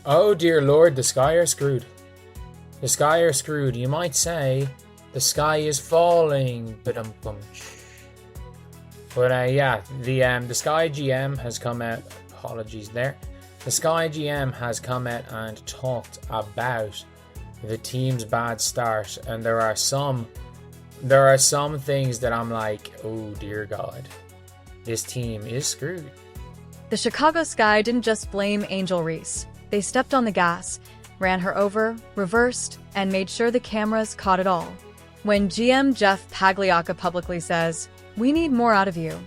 Oh dear lord, the Sky are screwed. The Sky are screwed. You might say the sky is falling. But yeah, the Sky GM has come out. Apologies there. The Sky GM has come out and talked about the team's bad start, and there are some things that I'm like, oh dear God, this team is screwed. The Chicago Sky didn't just blame Angel Reese. They stepped on the gas, ran her over, reversed, and made sure the cameras caught it all. When GM Jeff Pagliacca publicly says, "We need more out of you,"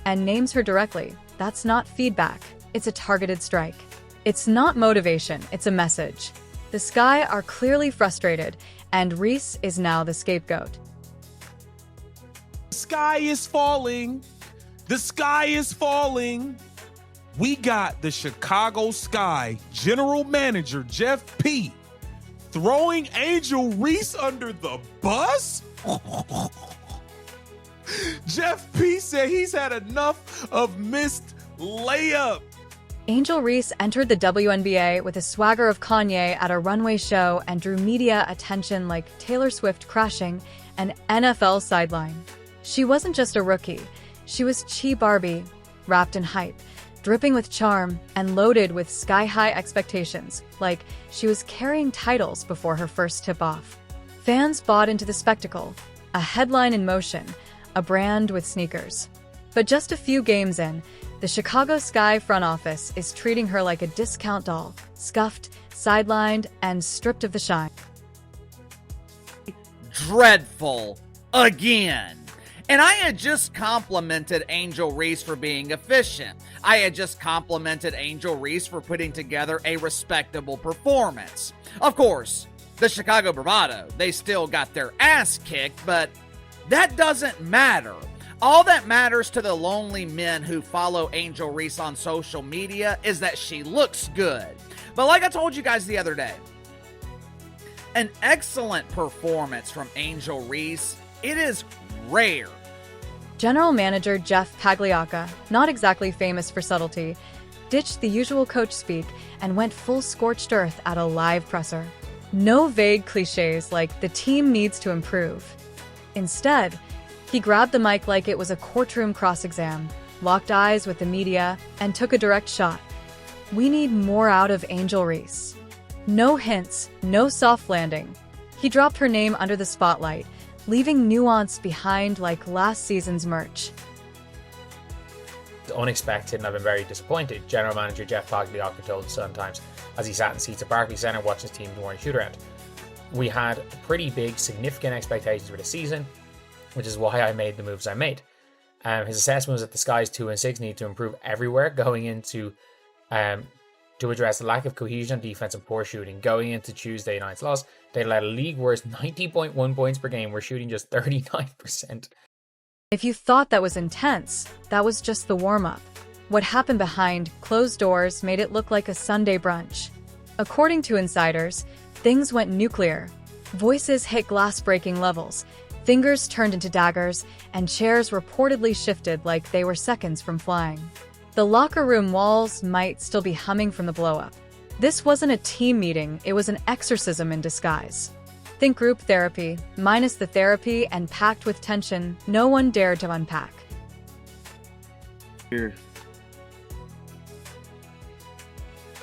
and names her directly, that's not feedback, it's a targeted strike. It's not motivation, it's a message. The Sky are clearly frustrated, and Reese is now the scapegoat. The sky is falling. The sky is falling. We got the Chicago Sky general manager, Jeff P., throwing Angel Reese under the bus? Jeff P. said he's had enough of missed layup. Angel Reese entered the WNBA with a swagger of Kanye at a runway show and drew media attention like Taylor Swift crashing an NFL sideline. She wasn't just a rookie. She was Chi Barbie, wrapped in hype, dripping with charm, and loaded with sky-high expectations, like she was carrying titles before her first tip-off. Fans bought into the spectacle, a headline in motion, a brand with sneakers. But just a few games in, the Chicago Sky front office is treating her like a discount doll, scuffed, sidelined, and stripped of the shine. Dreadful. Again. And I had just complimented Angel Reese for being efficient. I had just complimented Angel Reese for putting together a respectable performance. Of course, the Chicago Bravado, they still got their ass kicked, but that doesn't matter. All that matters to the lonely men who follow Angel Reese on social media is that she looks good. But like I told you guys the other day, an excellent performance from Angel Reese, it is rare. General Manager Jeff Pagliacca, not exactly famous for subtlety, ditched the usual coach speak and went full scorched earth at a live presser. No vague cliches like "the team needs to improve." Instead, he grabbed the mic like it was a courtroom cross-exam, locked eyes with the media, and took a direct shot. We need more out of Angel Reese. No hints, no soft landing. He dropped her name under the spotlight, leaving nuance behind like last season's merch. Unexpected, and I've been very disappointed, General Manager Jeff Pagliacca told the Sun Times as he sat in seats at Barclays Center watching his team during a shoot-around. We had pretty big, significant expectations for the season, which is why I made the moves I made. His assessment was that the Sky's 2-6 need to improve everywhere going into to address the lack of cohesion on defense and poor shooting. Going into Tuesday night's loss, they let a league worst 90.1 points per game. We're shooting just 39%. If you thought that was intense, that was just the warm-up. What happened behind closed doors made it look like a Sunday brunch. According to insiders, things went nuclear. Voices hit glass-breaking levels, fingers turned into daggers, and chairs reportedly shifted like they were seconds from flying. The locker room walls might still be humming from the blow-up. This wasn't a team meeting, it was an exorcism in disguise. Think group therapy, minus the therapy and packed with tension no one dared to unpack. Here.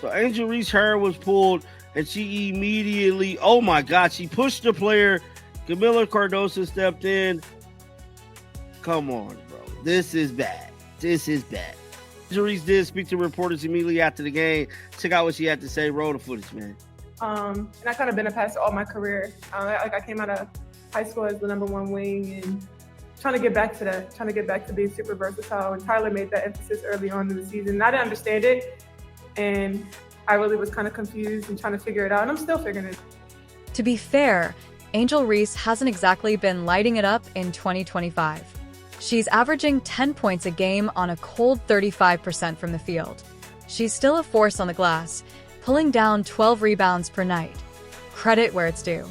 So Angel Reese hair was pulled and she immediately, oh my God, she pushed the player. Camila Cardoso stepped in. Come on, bro. This is bad. This is bad. Angel Reese did speak to reporters immediately after the game. Check out what she had to say. Roll the footage, man. And I kind of been a passer all my career. I came out of high school as the #1 wing and trying to get back to that, trying to get back to being super versatile. And Tyler made that emphasis early on in the season. And I didn't understand it. And I really was kind of confused and trying to figure it out. And I'm still figuring it out. To be fair, Angel Reese hasn't exactly been lighting it up in 2025. She's averaging 10 points a game on a cold 35% from the field. She's still a force on the glass, pulling down 12 rebounds per night. Credit where it's due.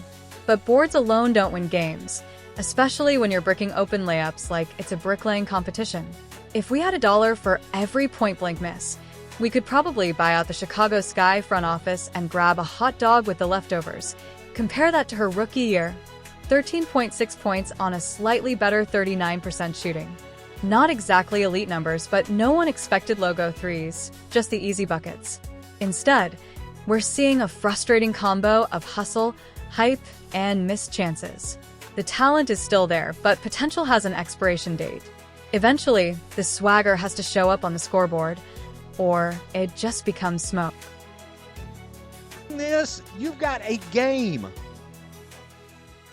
But boards alone don't win games, especially when you're bricking open layups like it's a bricklaying competition. If we had $1 for every point-blank miss, We could probably buy out the Chicago Sky front office and grab a hot dog with the leftovers. Compare that to her rookie year. 13.6 points on a slightly better 39% shooting. Not exactly elite numbers, but no one expected logo threes, just the easy buckets. Instead, we're seeing a frustrating combo of hustle, hype, and missed chances. The talent is still there, but potential has an expiration date. Eventually, the swagger has to show up on the scoreboard, or it just becomes smoke. This, you've got a game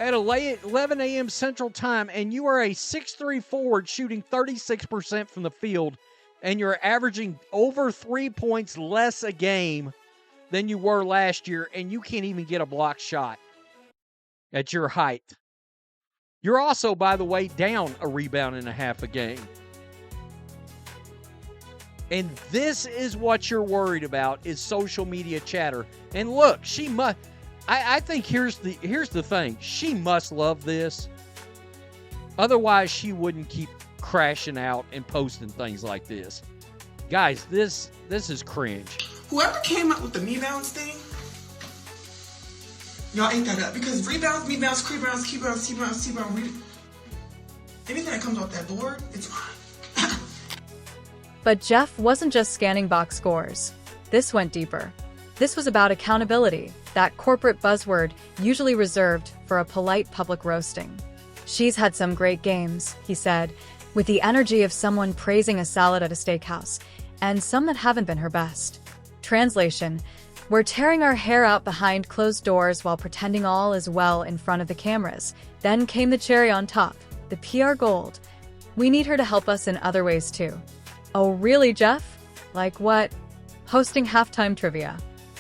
at 11 a.m. Central Time, and you are a 6'3" forward shooting 36% from the field, and you're averaging over 3 points less a game than you were last year, and you can't even get a block shot at your height. You're also, by the way, down a rebound and a half a game. And this is what you're worried about, is social media chatter. And look, she must... I think here's the thing. She must love this. Otherwise, she wouldn't keep crashing out and posting things like this. Guys, this is cringe. Whoever came up with the rebounds thing, y'all ate that up. Because rebounds, rebounds, anything that comes off that board, it's mine. But Jeff wasn't just scanning box scores. This went deeper. This was about accountability, that corporate buzzword usually reserved for a polite public roasting. She's had some great games, he said, with the energy of someone praising a salad at a steakhouse, and some that haven't been her best. Translation: we're tearing our hair out behind closed doors while pretending all is well in front of the cameras. Then came the cherry on top, the PR gold. We need her to help us in other ways too. Oh really, Jeff? Like what? Hosting halftime trivia?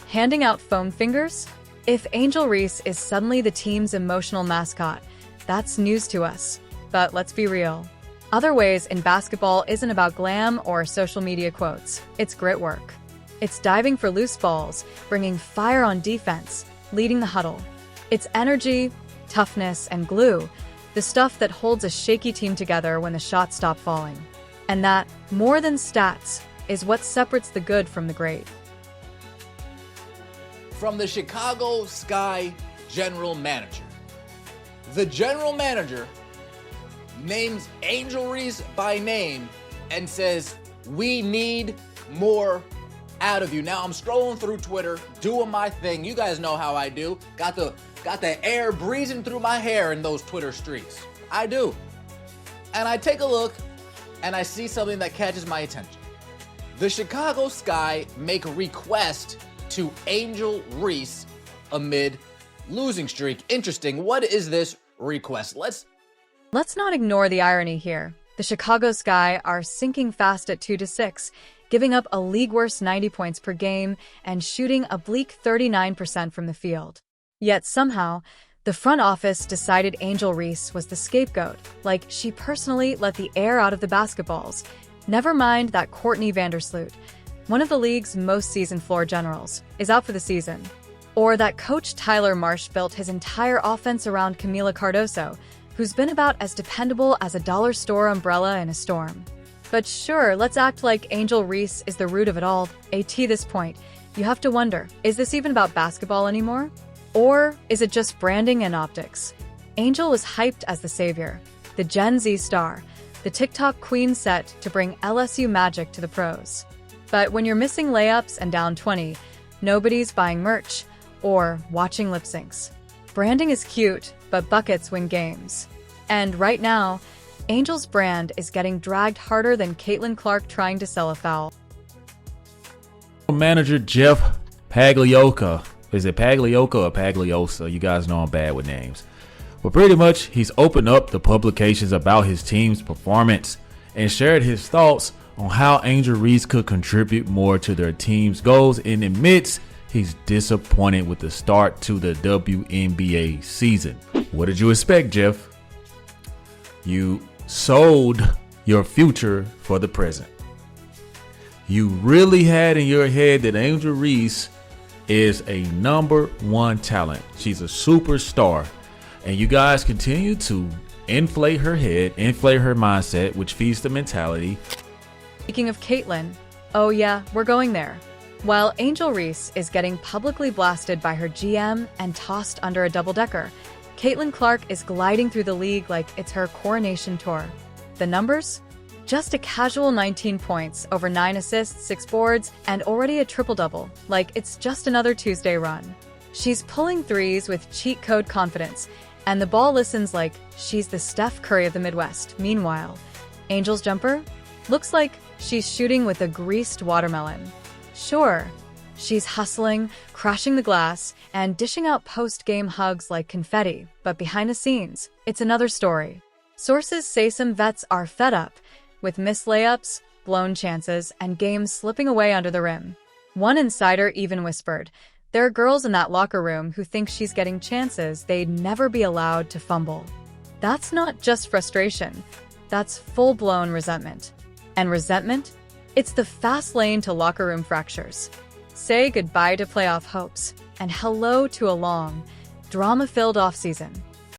Handing out foam fingers? If Angel Reese is suddenly the team's emotional mascot, that's news to us. But let's be real. Other ways in basketball isn't about glam or social media quotes. It's grit work. It's diving for loose balls, bringing fire on defense, leading the huddle. It's energy, toughness, and glue, the stuff that holds a shaky team together when the shots stop falling. And that, more than stats, is what separates the good from the great. From the Chicago Sky general manager. The general manager names Angel Reese by name and says, "We need more out of you." Now I'm scrolling through Twitter, doing my thing. You guys know how I do. Got the air breezing through my hair in those Twitter streets. I do. And I take a look and I see something that catches my attention. The Chicago Sky make a request to Angel Reese amid losing streak. Interesting. What is this request? Let's not ignore the irony here. The Chicago Sky are sinking fast at 2-6, giving up a league-worst 90 points per game and shooting a bleak 39% from the field. Yet somehow, the front office decided Angel Reese was the scapegoat, like she personally let the air out of the basketballs. Never mind that Courtney Vandersloot, one of the league's most seasoned floor generals, is out for the season. Or that coach Tyler Marsh built his entire offense around Camila Cardoso, who's been about as dependable as a dollar store umbrella in a storm. But sure, let's act like Angel Reese is the root of it all. At this point, you have to wonder, is this even about basketball anymore? Or is it just branding and optics? Angel was hyped as the savior, the Gen Z star, the TikTok queen set to bring LSU magic to the pros. But when you're missing layups and down 20, nobody's buying merch or watching lip syncs. Branding is cute, but buckets win games. And right now, Angel's brand is getting dragged harder than Caitlin Clark trying to sell a foul. Manager Jeff Pagliocca. Is it Pagliocca or Pagliosa? You guys know I'm bad with names. But pretty much, he's opened up the publications about his team's performance and shared his thoughts on how Angel Reese could contribute more to their team's goals, and admits he's disappointed with the start to the WNBA season. What did you expect, Jeff? You sold your future for the present. You really had in your head that Angel Reese is a #1 talent. She's a superstar. And you guys continue to inflate her head, inflate her mindset, which feeds the mentality. Speaking of Caitlin, Oh yeah, we're going there. While Angel Reese is getting publicly blasted by her GM and tossed under a double-decker, Caitlin Clark is gliding through the league like it's her coronation tour. The numbers? Just a casual 19 points, over 9 assists, 6 boards, and already a triple-double, like it's just another Tuesday run. She's pulling threes with cheat code confidence, and the ball listens like she's the Steph Curry of the Midwest. Meanwhile, Angel's jumper? Looks like she's shooting with a greased watermelon. Sure, she's hustling, crashing the glass, and dishing out post-game hugs like confetti, but behind the scenes, it's another story. Sources say some vets are fed up with missed layups, blown chances, and games slipping away under the rim. One insider even whispered, there are girls in that locker room who think she's getting chances they'd never be allowed to fumble. That's not just frustration, that's full-blown resentment. And resentment? It's the fast lane to locker room fractures. Say goodbye to playoff hopes, and hello to a long, drama-filled offseason.